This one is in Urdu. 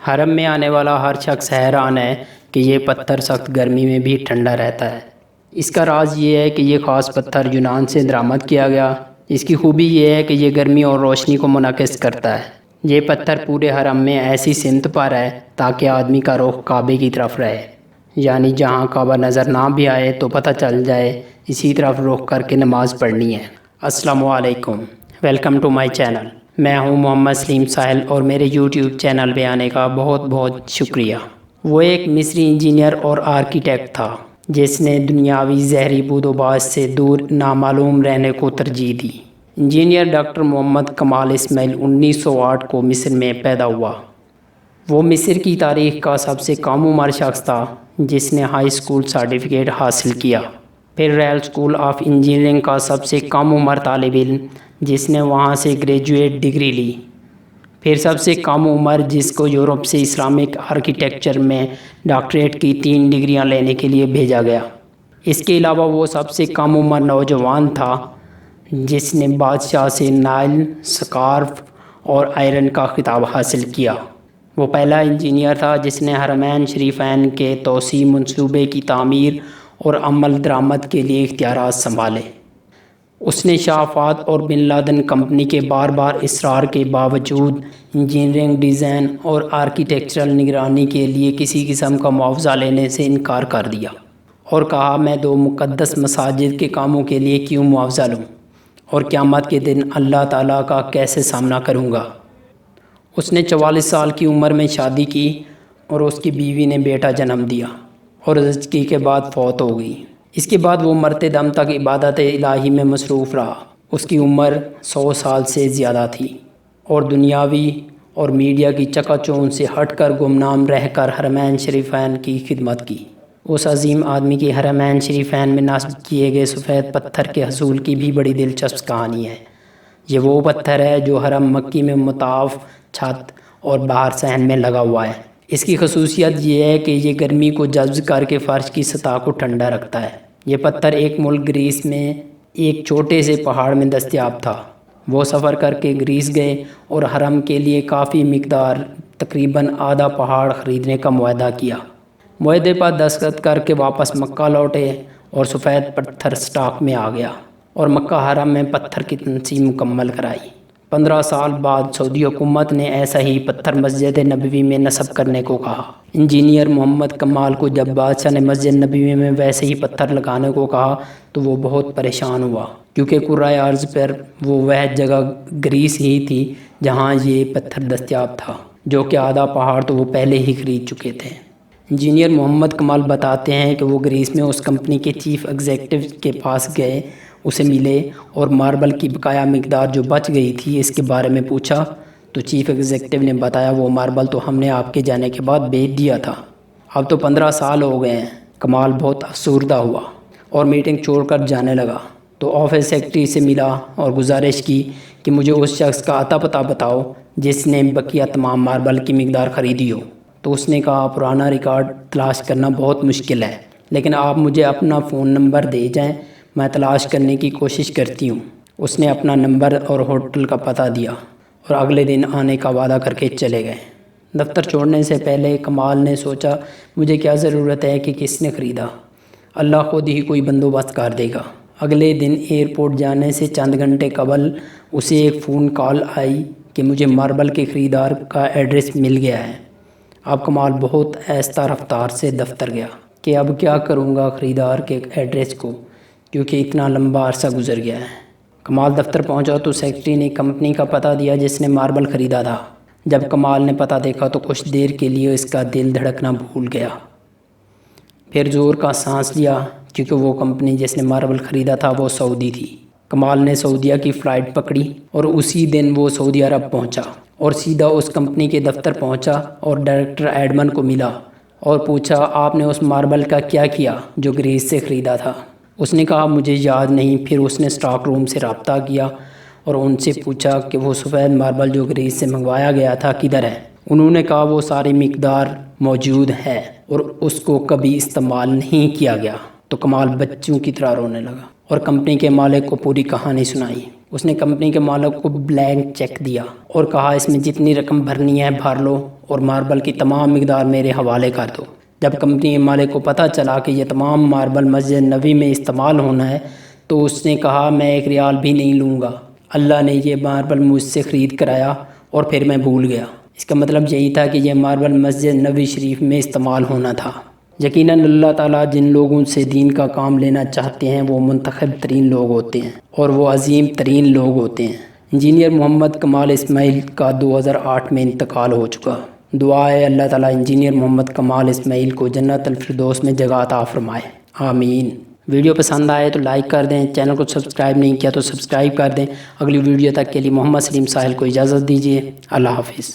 حرم میں آنے والا ہر شخص حیران ہے کہ یہ پتھر سخت گرمی میں بھی ٹھنڈا رہتا ہے۔ اس کا راز یہ ہے کہ یہ خاص پتھر یونان سے درآمد کیا گیا۔ اس کی خوبی یہ ہے کہ یہ گرمی اور روشنی کو منعکس کرتا ہے۔ یہ پتھر پورے حرم میں ایسی سمت پر ہے تاکہ آدمی کا رخ کعبے کی طرف رہے، یعنی جہاں کعبہ نظر نہ بھی آئے تو پتہ چل جائے اسی طرف رخ کر کے نماز پڑھنی ہے۔ السلام علیکم، ویلکم ٹو مائی چینل۔ میں ہوں محمد سلیم ساحل اور میرے یوٹیوب چینل پہ آنے کا بہت بہت شکریہ۔ وہ ایک مصری انجینئر اور آرکیٹیکٹ تھا جس نے دنیاوی زہری بود و باش سے دور نامعلوم رہنے کو ترجیح دی۔ انجینئر ڈاکٹر محمد کمال اسماعیل 1908 کو مصر میں پیدا ہوا۔ وہ مصر کی تاریخ کا سب سے کم عمر شخص تھا جس نے ہائی اسکول سرٹیفکیٹ حاصل کیا، پھر ریل اسکول آف انجینئرنگ کا سب سے کم عمر طالب علم جس نے وہاں سے گریجویٹ ڈگری لی، پھر سب سے کم عمر جس کو یورپ سے اسلامک آرکیٹیکچر میں ڈاکٹریٹ کی 3 ڈگریاں لینے کے لیے بھیجا گیا۔ اس کے علاوہ وہ سب سے کم عمر نوجوان تھا جس نے بادشاہ سے نائل، سکارف اور آئرن کا خطاب حاصل کیا۔ وہ پہلا انجینئر تھا جس نے حرمین شریفین کے توسیع منصوبے کی تعمیر اور عمل درآمد کے لیے اختیارات سنبھالے۔ اس نے شاہ فہد اور بن لادن کمپنی کے بار بار اصرار کے باوجود انجینئرنگ ڈیزائن اور آرکیٹیکچرل نگرانی کے لیے کسی قسم کا معاوضہ لینے سے انکار کر دیا اور کہا میں 2 مقدس مساجد کے کاموں کے لیے کیوں معاوضہ لوں اور قیامت کے دن اللہ تعالیٰ کا کیسے سامنا کروں گا۔ اس نے 44 سال کی عمر میں شادی کی اور اس کی بیوی نے بیٹا جنم دیا اور زچگی کے بعد فوت ہو گئی۔ اس کے بعد وہ مرتے دم تک عبادت الہی میں مصروف رہا۔ اس کی عمر 100 سال سے زیادہ تھی اور دنیاوی اور میڈیا کی چکا چوند سے ہٹ کر گمنام رہ کر حرمین شریفین کی خدمت کی۔ اس عظیم آدمی کی حرمین شریفین میں نصب کیے گئے سفید پتھر کے حصول کی بھی بڑی دلچسپ کہانی ہے۔ یہ وہ پتھر ہے جو حرم مکی میں مطاف، چھت اور باہر صحن میں لگا ہوا ہے۔ اس کی خصوصیت یہ ہے کہ یہ گرمی کو جذب کر کے فرش کی سطح کو ٹھنڈا رکھتا ہے۔ یہ پتھر ایک ملک گریس میں ایک چھوٹے سے پہاڑ میں دستیاب تھا۔ وہ سفر کر کے گریس گئے اور حرم کے لیے کافی مقدار تقریباً آدھا پہاڑ خریدنے کا معاہدہ کیا۔ معاہدے پر دستخط کر کے واپس مکہ لوٹے اور سفید پتھر سٹاک میں آ گیا اور مکہ حرم میں پتھر کی تنصیب مکمل کرائی۔ 15 سال بعد سعودی حکومت نے ایسا ہی پتھر مسجد نبوی میں نصب کرنے کو کہا۔ انجینئر محمد کمال کو جب بادشاہ نے مسجد نبوی میں ویسے ہی پتھر لگانے کو کہا تو وہ بہت پریشان ہوا، کیونکہ کرۂ ارض پر وہ جگہ گریس ہی تھی جہاں یہ پتھر دستیاب تھا، جو کہ آدھا پہاڑ تو وہ پہلے ہی خرید چکے تھے۔ انجینئر محمد کمال بتاتے ہیں کہ وہ گریس میں اس کمپنی کے چیف ایگزیکٹو کے پاس گئے، اسے ملے اور ماربل کی بقایا مقدار جو بچ گئی تھی اس کے بارے میں پوچھا تو چیف ایگزیکٹو نے بتایا وہ ماربل تو ہم نے آپ کے جانے کے بعد بیچ دیا تھا، اب تو 15 سال ہو گئے ہیں۔ کمال بہت افسردہ ہوا اور میٹنگ چھوڑ کر جانے لگا تو آفس سیکرٹری سے ملا اور گزارش کی کہ مجھے اس شخص کا اتا پتہ بتاؤ جس نے بقیہ تمام ماربل کی مقدار خریدی ہو۔ تو اس نے کہا پرانا ریکارڈ تلاش کرنا بہت مشکل ہے، لیکن آپ مجھے اپنا فون نمبر دے جائیں، میں تلاش کرنے کی کوشش کرتی ہوں۔ اس نے اپنا نمبر اور ہوٹل کا پتہ دیا اور اگلے دن آنے کا وعدہ کر کے چلے گئے۔ دفتر چھوڑنے سے پہلے کمال نے سوچا مجھے کیا ضرورت ہے کہ کس نے خریدا، اللہ خود ہی کوئی بندوبست کر دے گا۔ اگلے دن ایئرپورٹ جانے سے چند گھنٹے قبل اسے ایک فون کال آئی کہ مجھے ماربل کے خریدار کا ایڈریس مل گیا ہے۔ اب کمال بہت آہستہ رفتار سے دفتر گیا کہ اب کیا کروں گا خریدار کے ایڈریس کو، کیونکہ اتنا لمبا عرصہ گزر گیا ہے۔ کمال دفتر پہنچا تو سیکرٹری نے کمپنی کا پتہ دیا جس نے ماربل خریدا تھا۔ جب کمال نے پتہ دیکھا تو کچھ دیر کے لیے اس کا دل دھڑکنا بھول گیا، پھر زور کا سانس لیا کیونکہ وہ کمپنی جس نے ماربل خریدا تھا وہ سعودی تھی۔ کمال نے سعودیہ کی فلائٹ پکڑی اور اسی دن وہ سعودی عرب پہنچا اور سیدھا اس کمپنی کے دفتر پہنچا اور ڈائریکٹر ایڈمن کو ملا اور پوچھا آپ نے اس ماربل کا کیا کیا جو گریس سے خریدا تھا؟ اس نے کہا مجھے یاد نہیں۔ پھر اس نے اسٹاک روم سے رابطہ کیا اور ان سے پوچھا کہ وہ سفید ماربل جو گریس سے منگوایا گیا تھا کدھر ہے؟ انہوں نے کہا وہ ساری مقدار موجود ہے اور اس کو کبھی استعمال نہیں کیا گیا۔ تو کمال بچوں کی طرح رونے لگا اور کمپنی کے مالک کو پوری کہانی سنائی۔ اس نے کمپنی کے مالک کو بلینک چیک دیا اور کہا اس میں جتنی رقم بھرنی ہے بھر لو اور ماربل کی تمام مقدار میرے حوالے کر دو۔ جب کمپنی کے مالک کو پتہ چلا کہ یہ تمام ماربل مسجد نبوی میں استعمال ہونا ہے تو اس نے کہا میں 1 ریال بھی نہیں لوں گا، اللہ نے یہ ماربل مجھ سے خرید کرایا اور پھر میں بھول گیا۔ اس کا مطلب یہی تھا کہ یہ ماربل مسجد نبوی شریف میں استعمال ہونا تھا۔ یقیناً اللہ تعالیٰ جن لوگوں سے دین کا کام لینا چاہتے ہیں وہ منتخب ترین لوگ ہوتے ہیں اور وہ عظیم ترین لوگ ہوتے ہیں۔ انجینئر محمد کمال اسماعیل کا 2008 میں انتقال ہو چکا۔ دعا ہے اللہ تعالیٰ انجینئر محمد کمال اسماعیل کو جنت الفردوس میں جگہ عطا فرمائے، آمین۔ ویڈیو پسند آئے تو لائک کر دیں، چینل کو سبسکرائب نہیں کیا تو سبسکرائب کر دیں۔ اگلی ویڈیو تک کے لیے محمد سلیم ساحل کو اجازت دیجیے، اللہ حافظ۔